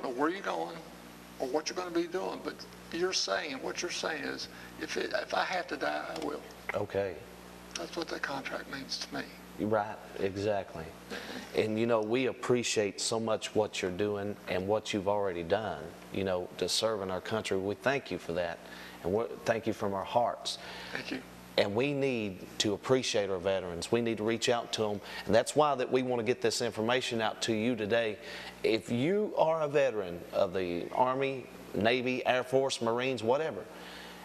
don't know where you're going or what you're going to be doing, but what you're saying is, if I have to die, I will. Okay. That's what that contract means to me. Right, exactly. And you know, we appreciate so much what you're doing and what you've already done, you know, to serve in our country. We thank you for that, and thank you from our hearts. Thank you. And we need to appreciate our veterans. We need to reach out to them, and that's why that we want to get this information out to you today. If you are a veteran of the Army, Navy, Air Force, Marines, whatever,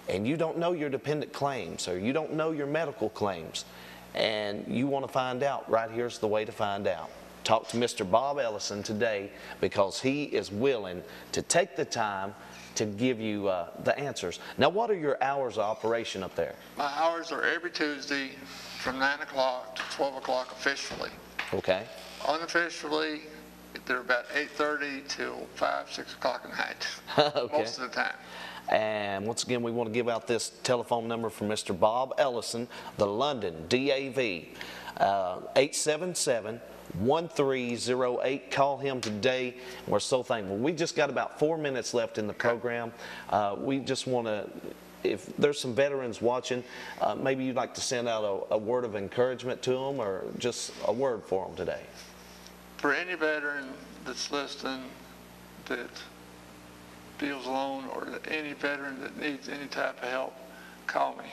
and you don't know your dependent claims or you don't know your medical claims, and you want to find out, right here's the way to find out. Talk to Mr. Bob Ellison today, because he is willing to take the time to give you the answers. Now, what are your hours of operation up there? My hours are every Tuesday from 9 o'clock to 12 o'clock officially. Okay. Unofficially, they're about 8:30 till 5, 6 o'clock at night, Okay. most of the time. And once again, we want to give out this telephone number from Mr. Bob Ellison, the London DAV, 877-1308. Call him today. We're so thankful. We just got about 4 minutes left in the program. We just want to, if there's some veterans watching, maybe you'd like to send out a word of encouragement to them, or just a word for them today. For any veteran that's listening that feels alone, or any veteran that needs any type of help, call me.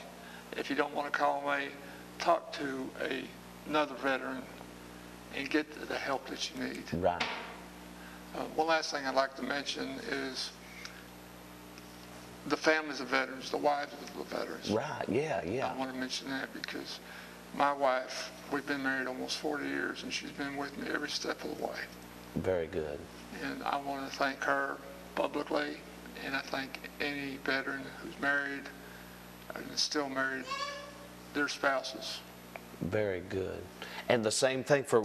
If you don't want to call me, talk to another veteran and get the help that you need. Right. One last thing I'd like to mention is the families of veterans, the wives of the veterans. Right, yeah. I want to mention that because my wife, we've been married almost 40 years, and she's been with me every step of the way. Very good. And I want to thank her publicly, and I thank any veteran who's married and is still married, their spouses. Very good. And the same thing for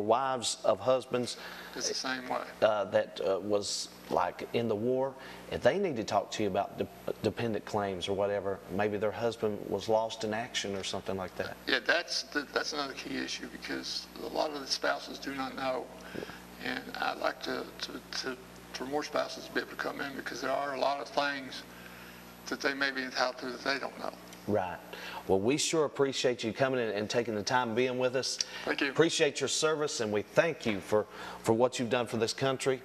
wives of husbands. It's the same way. That was like in the war, if they need to talk to you about dependent claims or whatever, maybe their husband was lost in action or something like that. Yeah, that's another key issue, because a lot of the spouses do not know, and I'd like for more spouses to be able to come in, because there are a lot of things that they may be entitled to that they don't know. Right. Well, we sure appreciate you coming in and taking the time being with us. Thank you. Appreciate your service, and we thank you for what you've done for this country.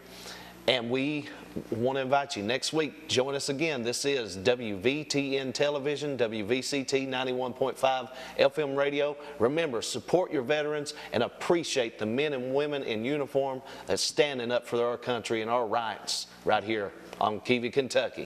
And we want to invite you next week. Join us again. This is WVTN Television, WVCT 91.5 FM radio. Remember, support your veterans and appreciate the men and women in uniform that's standing up for our country and our rights right here on Keavy, Kentucky.